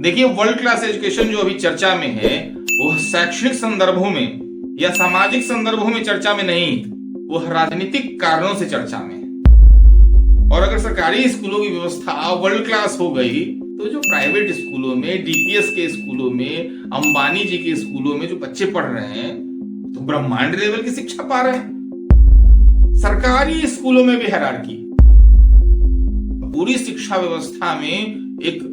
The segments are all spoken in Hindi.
देखिए, वर्ल्ड क्लास एजुकेशन जो अभी चर्चा में है वो शैक्षणिक संदर्भों में या सामाजिक संदर्भों में चर्चा में नहीं, वो राजनीतिक कारणों से चर्चा में है। और अगर सरकारी स्कूलों की व्यवस्था वर्ल्ड क्लास हो गई तो जो प्राइवेट स्कूलों में, डीपीएस के स्कूलों में, अंबानी जी के स्कूलों में जो बच्चे पढ़ रहे हैं तो ब्रह्मांड लेवल की शिक्षा पा रहे हैं। सरकारी स्कूलों में भी हायरार्की, पूरी शिक्षा व्यवस्था में एक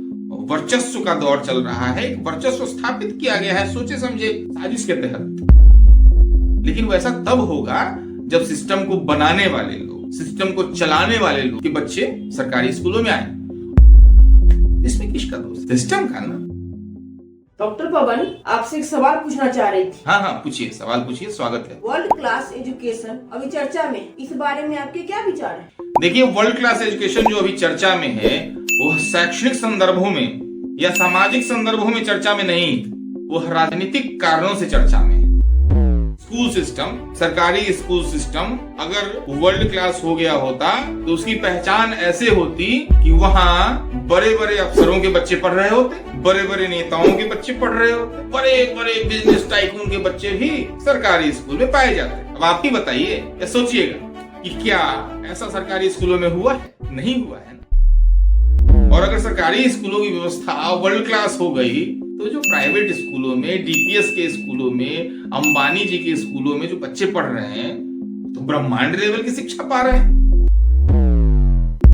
वर्चस्व का दौर चल रहा है, एक वर्चस्व स्थापित किया गया है सोचे समझे साजिश के तहत। लेकिन वैसा तब होगा जब सिस्टम को बनाने वाले लोग, सिस्टम को चलाने वाले लोग के बच्चे सरकारी स्कूलों में आए। इसमें किसका दोष? सिस्टम का ना। डॉक्टर पवन, आपसे एक सवाल पूछना चाह रही थी। हाँ पूछिए, सवाल पूछिए, स्वागत है। वर्ल्ड क्लास एजुकेशन अभी चर्चा में, इस बारे में आपके क्या विचार हैं? देखिए, वर्ल्ड क्लास एजुकेशन जो अभी चर्चा में है वो शैक्षणिक संदर्भों में या सामाजिक संदर्भों में चर्चा में नहीं, वो राजनीतिक कारणों से चर्चा में है। स्कूल सिस्टम, सरकारी स्कूल सिस्टम अगर वर्ल्ड क्लास हो गया होता तो उसकी पहचान ऐसे होती कि वहाँ बड़े बड़े अफसरों के बच्चे पढ़ रहे होते, बड़े बड़े नेताओं के बच्चे पढ़ रहे होते, बड़े बड़े बिजनेस टाइकून के बच्चे भी सरकारी स्कूल में पाए जाते। अब आप ही बताइए या सोचिएगा कि क्या ऐसा सरकारी स्कूलों में हुआ है? नहीं हुआ है ना। और अगर सरकारी स्कूलों की व्यवस्था वर्ल्ड क्लास हो गई तो जो प्राइवेट स्कूलों में, डीपीएस के स्कूलों में, अंबानी जी के स्कूलों में जो बच्चे पढ़ रहे हैं तो ब्रह्मांड लेवल की शिक्षा पा रहे हैं।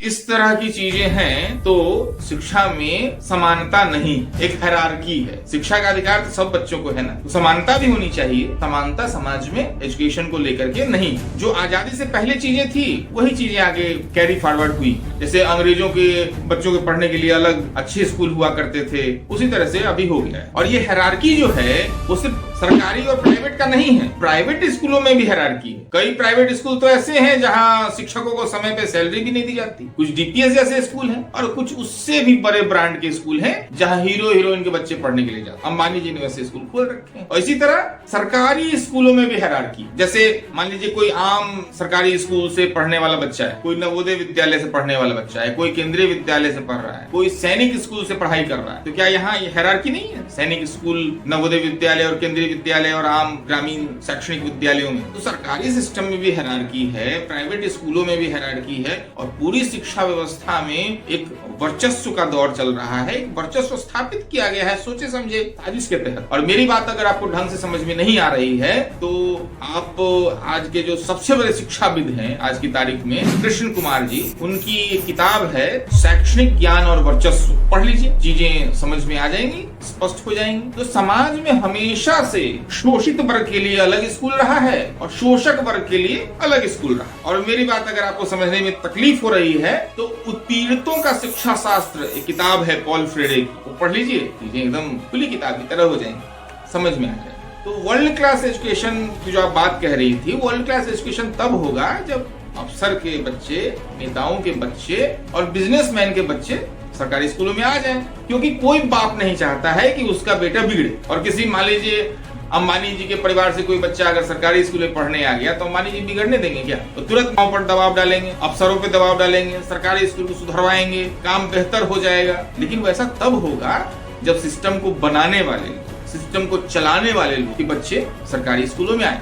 इस तरह की चीजें हैं तो शिक्षा में समानता नहीं, एक हायरार्की है। शिक्षा का अधिकार तो सब बच्चों को है ना, तो समानता भी होनी चाहिए। समानता समाज में एजुकेशन को लेकर के नहीं, जो आजादी से पहले चीजें थी वही चीजें आगे कैरी फॉरवर्ड हुई। जैसे अंग्रेजों के बच्चों के पढ़ने के लिए अलग अच्छे स्कूल हुआ करते थे, उसी तरह से अभी हो गया है। और ये हायरार्की जो है वो सिर्फ सरकारी और प्राइवेट का नहीं है, प्राइवेट स्कूलों में भी हायरार्की है। कई प्राइवेट स्कूल तो ऐसे हैं जहां शिक्षकों को समय पे सैलरी भी नहीं दी जाती। कुछ डीपीएस जैसे स्कूल हैं और कुछ उससे भी बड़े ब्रांड के स्कूल हैं जहां हीरो हीरोइन के बच्चे पढ़ने के लिए जाते। अंबानी जी ने वैसे स्कूल खोल रखे हैं। और इसी तरह सरकारी स्कूलों में भी हायरार्की, जैसे मान लीजिए कोई आम सरकारी स्कूल से पढ़ने वाला बच्चा है, कोई नवोदय विद्यालय से पढ़ने वाला बच्चा है, कोई केंद्रीय विद्यालय से पढ़ रहा है, कोई सैनिक स्कूल से पढ़ाई कर रहा है, तो क्या यहाँ हायरार्की नहीं है? सैनिक स्कूल, नवोदय विद्यालय और केंद्रीय विद्यालय और आम ग्रामीण शैक्षणिक विद्यालयों में तो सरकारी सिस्टम में भी हायरार्की है, प्राइवेट स्कूलों में भी हायरार्की है। और पूरी शिक्षा व्यवस्था में एक वर्चस्व का दौर चल रहा है, एक वर्चस्व स्थापित किया गया है सोचे समझे साजिश के तहत। और मेरी बात अगर आपको ढंग से समझ में नहीं आ रही है तो आप आज के जो सबसे बड़े शिक्षाविद हैं आज की तारीख में, कृष्ण कुमार जी, उनकी एक किताब है शैक्षणिक ज्ञान और वर्चस्व, पढ़ लीजिए, चीजें समझ में आ जाएंगी, स्पष्ट हो जाएंगी। तो समाज में हमेशा से शोषित वर्ग के लिए अलग स्कूल रहा है और शोषक वर्ग के लिए अलग स्कूल रहा। और मेरी बात अगर आपको समझने में तकलीफ हो रही है तो उत्पीड़ितों का शिक्षा शास्त्र एक किताब है पॉल फ्रेडे की, वो पढ़ लीजिए, चीजें एकदम खुली किताब की तरह हो जाएंगी, समझ में आ जाएगी। तो वर्ल्ड क्लास एजुकेशन की जो आप बात कह रही थी, वर्ल्ड क्लास एजुकेशन तब होगा जब अफसर के बच्चे, नेताओं के बच्चे और बिजनेसमैन के बच्चे सरकारी स्कूलों में आ जाएं। क्योंकि कोई बाप नहीं चाहता है कि उसका बेटा बिगड़े। और किसी, मान लीजिए अंबानी जी के परिवार से कोई बच्चा अगर सरकारी स्कूल में पढ़ने आ गया तो अंबानी जी बिगड़ने देंगे क्या? तो तुरंत गांव पर दबाव डालेंगे, अफसरों पे दबाव डालेंगे, सरकारी स्कूल को सुधरवाएंगे, काम बेहतर हो जाएगा। लेकिन वैसा तब होगा जब सिस्टम को बनाने वाले, सिस्टम को चलाने वाले लोग के बच्चे सरकारी स्कूलों में आए।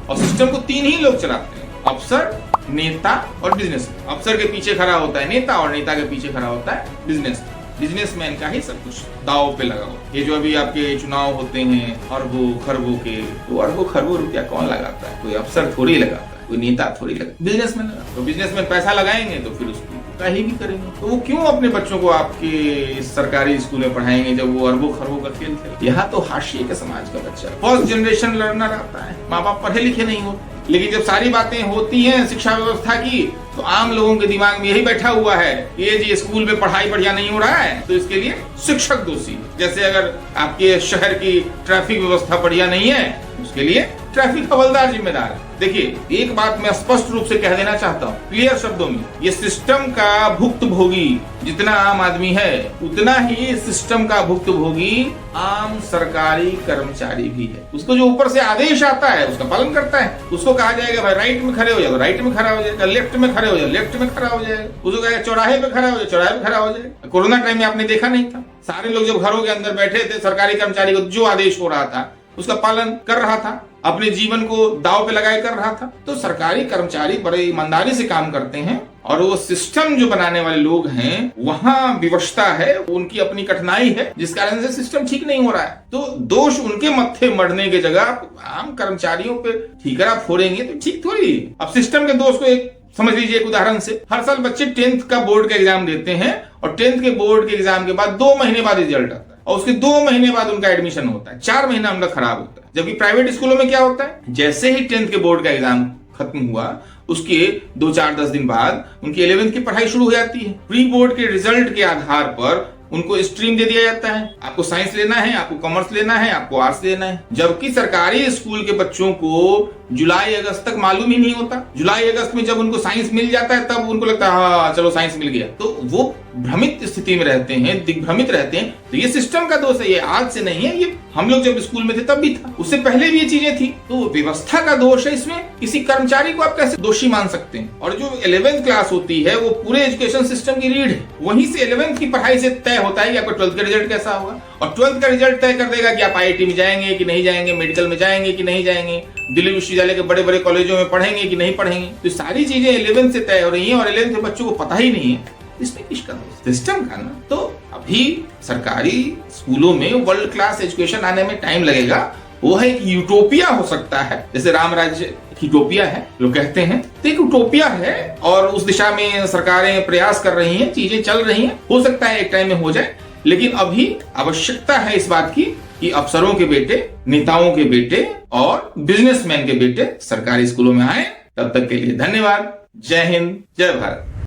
और सिस्टम को तीन ही लोग चलाते हैं, अफसर, नेता और बिजनेस। अफसर के पीछे खड़ा होता है नेता और नेता के पीछे खड़ा होता है बिजनेस। बिजनेसमैन का ही सब कुछ दाव पे लगा हो। ये जो अभी आपके चुनाव होते हैं अरबों खरबों के, तो अरबों खरबों रुपया कौन लगाता है? कोई अफसर थोड़ी लगाता है, कोई नेता थोड़ी लगाता, बिजनेसमैन लगाता। तो बिजनेसमैन पैसा लगाएंगे तो फिर उसको ही भी करेंगे। तो वो क्यों अपने बच्चों को आपके सरकारी स्कूल में पढ़ाएंगे जब वो अरबों खरबों का खेल खेले? यहाँ तो हाशिए के समाज का बच्चा, फर्स्ट जनरेशन लर्नर आता है, माँ बाप पढ़े लिखे नहीं होते। लेकिन जब सारी बातें होती हैं शिक्षा व्यवस्था की तो आम लोगों के दिमाग में यही बैठा हुआ है, ये जी स्कूल में पढ़ाई बढ़िया नहीं हो रहा है तो इसके लिए शिक्षक दोषी। जैसे अगर आपके शहर की ट्रैफिक व्यवस्था बढ़िया नहीं है उसके लिए ट्रैफिक हवलदार जिम्मेदार है। देखिए, एक बात मैं स्पष्ट रूप से कह देना चाहता हूँ, क्लियर शब्दों में, ये सिस्टम का भुक्तभोगी जितना आम आदमी है, उतना ही सिस्टम का भुक्तभोगी आम सरकारी कर्मचारी भी है। उसको जो ऊपर से आदेश आता है उसका पालन करता है। उसको कहा जाएगा भाई राइट में खड़े हो जाओ, राइट में खड़ा हो जाएगा, लेफ्ट में खड़े हो जाओ, लेफ्ट में खड़ा हो जाएगा, उसको कहेगा चौराहे पे खड़ा हो जाओ, चौराहे पे खड़ा हो जाएगा। कोरोना टाइम में आपने देखा नहीं था, सारे लोग जब घरों के अंदर बैठे थे, सरकारी कर्मचारी को जो आदेश हो रहा था उसका पालन कर रहा था, अपने जीवन को दांव पे लगाए कर रहा था। तो सरकारी कर्मचारी बड़े ईमानदारी से काम करते हैं, और वो सिस्टम जो बनाने वाले लोग हैं वहां विवशता है, उनकी अपनी कठिनाई है, जिस कारण से सिस्टम ठीक नहीं हो रहा है। तो दोष उनके मत्थे मरने की जगह आम कर्मचारियों पे ठीकरा फोड़ेंगे तो ठीक थोड़ी। अब सिस्टम के दोष को एक समझ लीजिए, एक उदाहरण से, हर साल बच्चे 10th का बोर्ड का एग्जाम देते हैं, और 10th के बोर्ड के एग्जाम के बाद 2 महीने बाद रिजल्ट आता है, और उसके 2 महीने बाद उनका एडमिशन होता है, 4 महीना उनका खराब होता है। जबकि प्राइवेट स्कूलों में क्या होता है, जैसे ही 10th के बोर्ड का एग्जाम खत्म हुआ, उसके 2, 4, 10 दिन बाद उनकी 11th की पढ़ाई शुरू हो जाती है। प्री बोर्ड के रिजल्ट के आधार पर उनको स्ट्रीम दे दिया जाता है, आपको साइंस लेना है, आपको कॉमर्स लेना है, आपको आर्ट्स लेना है। जबकि सरकारी स्कूल के बच्चों को जुलाई अगस्त तक मालूम ही नहीं होता। जुलाई अगस्त में जब उनको साइंस मिल जाता है तब उनको लगता है हाँ चलो साइंस मिल गया, तो वो भ्रमित स्थिति में रहते हैं, दिग्भ्रमित रहते हैं। तो ये सिस्टम का दोष है, ये आज से नहीं है, ये हम लोग जब स्कूल में थे तब भी था, उससे पहले भी ये चीजें थी। तो व्यवस्था का दोष है इसमें, किसी कर्मचारी को आप कैसे दोषी मान सकते हैं। और जो 11th क्लास होती है वो पूरे एजुकेशन सिस्टम की रीढ़ है, वहीं से 11th की पढ़ाई से तय होता है कि आपका 12th का रिजल्ट कैसा होगा, और 12th का रिजल्ट तय कर देगा कि आप IIT में जाएंगे कि नहीं जाएंगे, मेडिकल में जाएंगे कि नहीं जाएंगे, दिल्ली विश्वविद्यालय के बड़े बड़े कॉलेजों में पढ़ेंगे कि नहीं पढ़ेंगे। तो सारी चीजें 11th से तय हो रही हैं, और 11th के बच्चों को पता ही नहीं है। इसमें किसका दोष? सिस्टम का ना। तो अभी सरकारी स्कूलों में वर्ल्ड क्लास एजुकेशन आने में टाइम लगेगा। वो है एक यूटोपिया हो सकता है, जैसे राम राज्य यूटोपिया है लोग कहते हैं, तो एक यूटोपिया है, और उस दिशा में सरकारें प्रयास कर रही हैं, चीजें चल रही हैं। हो सकता है एक टाइम में हो जाए, लेकिन अभी आवश्यकता है इस बात की कि अफसरों के बेटे, नेताओं के बेटे और बिजनेसमैन के बेटे सरकारी स्कूलों में आए। तब तक के लिए धन्यवाद। जय हिंद, जय भारत।